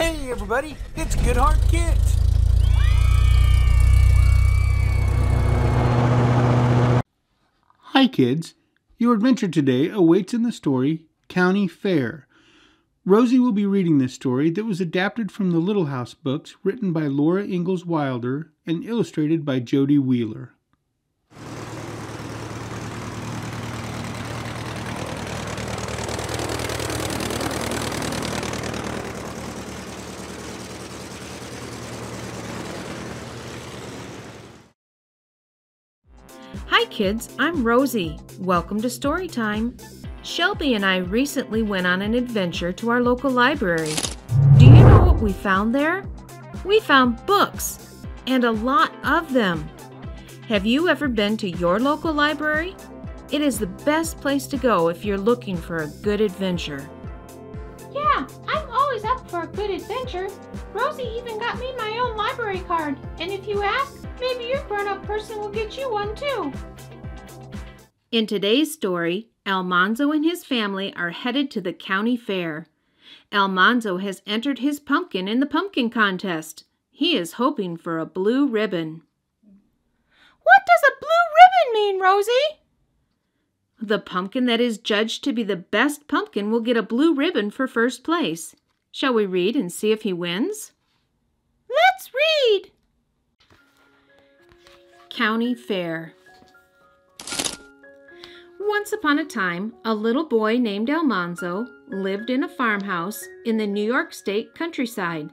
Hey everybody, it's Good Heart Kids. Hi kids, your adventure today awaits in the story County Fair. Rosie will be reading this story that was adapted from the Little House books written by Laura Ingalls Wilder and illustrated by Jody Wheeler. Hi kids, I'm Rosie. Welcome to Storytime. Shelby and I recently went on an adventure to our local library. Do you know what we found there? We found books, and a lot of them. Have you ever been to your local library? It is the best place to go if you're looking for a good adventure. Yeah, I'm always up for a good adventure. Rosie even got me my own library card, and if you ask, maybe your grown-up person will get you one too. In today's story, Almanzo and his family are headed to the county fair. Almanzo has entered his pumpkin in the pumpkin contest. He is hoping for a blue ribbon. What does a blue ribbon mean, Rosie? The pumpkin that is judged to be the best pumpkin will get a blue ribbon for first place. Shall we read and see if he wins? Let's read! County Fair. Once upon a time, a little boy named Almanzo lived in a farmhouse in the New York State countryside.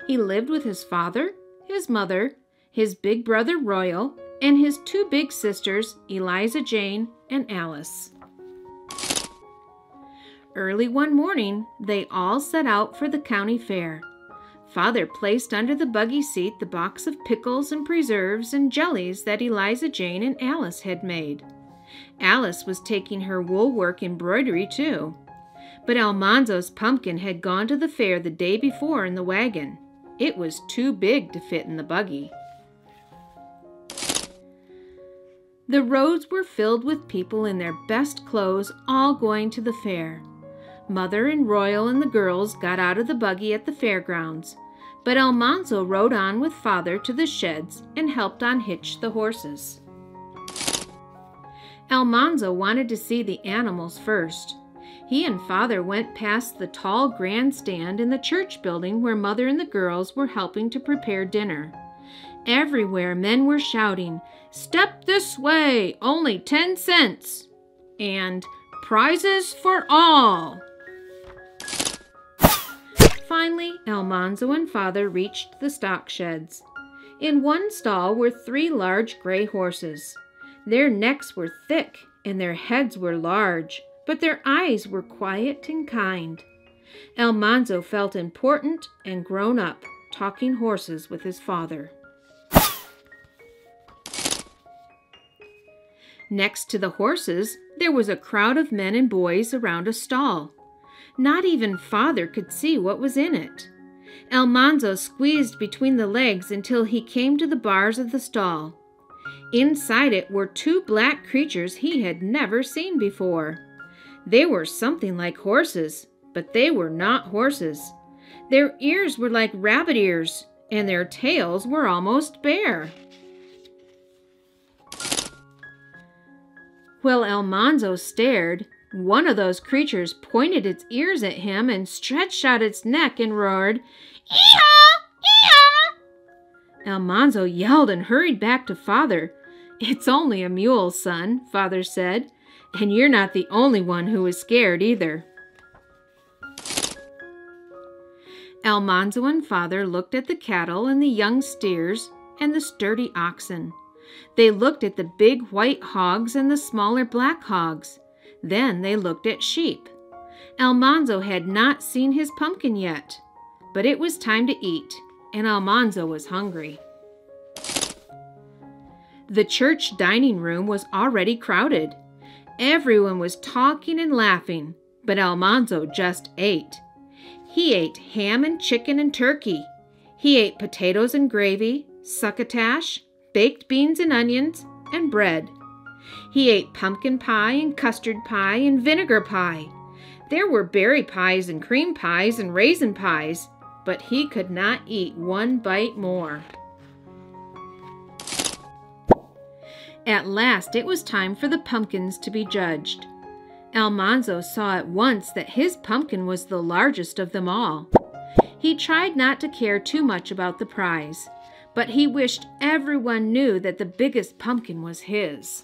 He lived with his father, his mother, his big brother Royal, and his two big sisters, Eliza Jane and Alice. Early one morning, they all set out for the county fair. Father placed under the buggy seat the box of pickles and preserves and jellies that Eliza Jane and Alice had made. Alice was taking her wool work embroidery too. But Almanzo's pumpkin had gone to the fair the day before in the wagon. It was too big to fit in the buggy. The roads were filled with people in their best clothes, all going to the fair. Mother and Royal and the girls got out of the buggy at the fairgrounds, but Almanzo rode on with Father to the sheds and helped unhitch the horses. Almanzo wanted to see the animals first. He and Father went past the tall grandstand in the church building where Mother and the girls were helping to prepare dinner. Everywhere men were shouting, "Step this way, only 10 cents!" and "Prizes for all!" Finally, Almanzo and Father reached the stock sheds. In one stall were 3 large gray horses. Their necks were thick and their heads were large, but their eyes were quiet and kind. Almanzo felt important and grown up, talking horses with his father. Next to the horses, there was a crowd of men and boys around a stall. Not even Father could see what was in it. Almanzo squeezed between the legs until he came to the bars of the stall. Inside it were 2 black creatures he had never seen before. They were something like horses, but they were not horses. Their ears were like rabbit ears, and their tails were almost bare. While Almanzo stared, one of those creatures pointed its ears at him and stretched out its neck and roared, "Ee-haw! Ee-haw!" Almanzo yelled and hurried back to Father. "It's only a mule, son," Father said, "and you're not the only one who is scared either." Almanzo and Father looked at the cattle and the young steers and the sturdy oxen. They looked at the big white hogs and the smaller black hogs. Then they looked at sheep. Almanzo had not seen his pumpkin yet, but it was time to eat, and Almanzo was hungry. The church dining room was already crowded. Everyone was talking and laughing, but Almanzo just ate. He ate ham and chicken and turkey. He ate potatoes and gravy, succotash, baked beans and onions, and bread. He ate pumpkin pie and custard pie and vinegar pie. There were berry pies and cream pies and raisin pies. but he could not eat one bite more. At last it was time for the pumpkins to be judged. Almanzo saw at once that his pumpkin was the largest of them all. He tried not to care too much about the prize, but he wished everyone knew that the biggest pumpkin was his.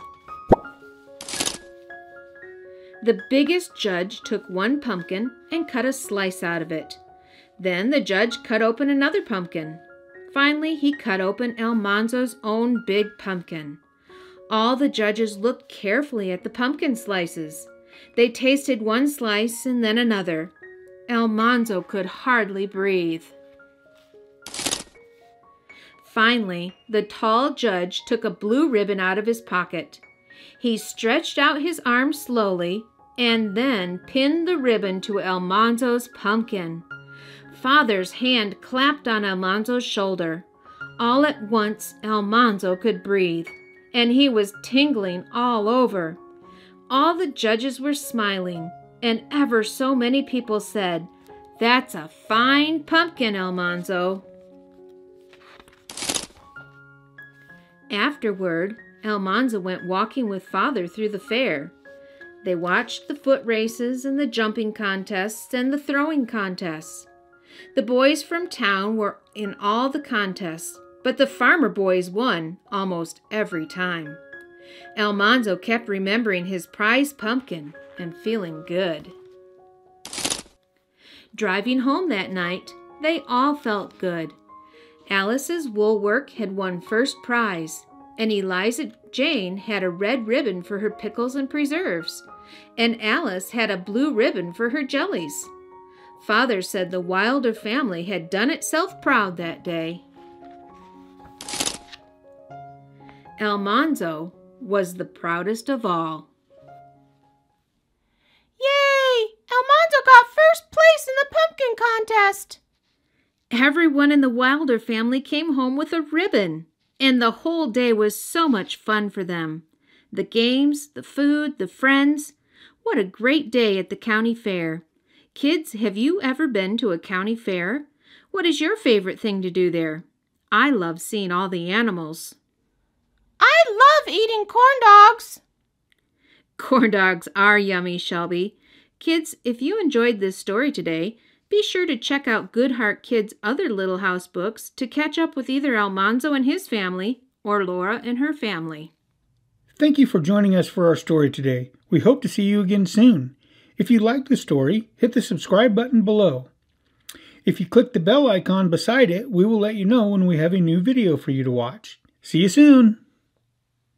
The biggest judge took one pumpkin and cut a slice out of it. Then the judge cut open another pumpkin. Finally, he cut open Almanzo's own big pumpkin. All the judges looked carefully at the pumpkin slices. They tasted one slice and then another. Almanzo could hardly breathe. Finally, the tall judge took a blue ribbon out of his pocket. He stretched out his arm slowly and then pinned the ribbon to Almanzo's pumpkin. Father's hand clapped on Almanzo's shoulder. All at once, Almanzo could breathe, and he was tingling all over. All the judges were smiling, and ever so many people said, "That's a fine pumpkin, Almanzo." Afterward, Almanzo went walking with Father through the fair. They watched the foot races and the jumping contests and the throwing contests. The boys from town were in all the contests, but the farmer boys won almost every time. Almanzo kept remembering his prize pumpkin and feeling good. Driving home that night, they all felt good. Alice's wool work had won first prize, and Eliza Jane had a red ribbon for her pickles and preserves, and Alice had a blue ribbon for her jellies. Father said the Wilder family had done itself proud that day. Almanzo was the proudest of all. Yay! Almanzo got first place in the pumpkin contest! Everyone in the Wilder family came home with a ribbon, and the whole day was so much fun for them. The games, the food, the friends. What a great day at the county fair. Kids, have you ever been to a county fair? What is your favorite thing to do there? I love seeing all the animals. I love eating corn dogs. Corn dogs are yummy, Shelby. Kids, if you enjoyed this story today, be sure to check out Goodheart Kids' other Little House books to catch up with either Almanzo and his family or Laura and her family. Thank you for joining us for our story today. We hope to see you again soon. If you liked the story, hit the subscribe button below. If you click the bell icon beside it, we will let you know when we have a new video for you to watch. See you soon!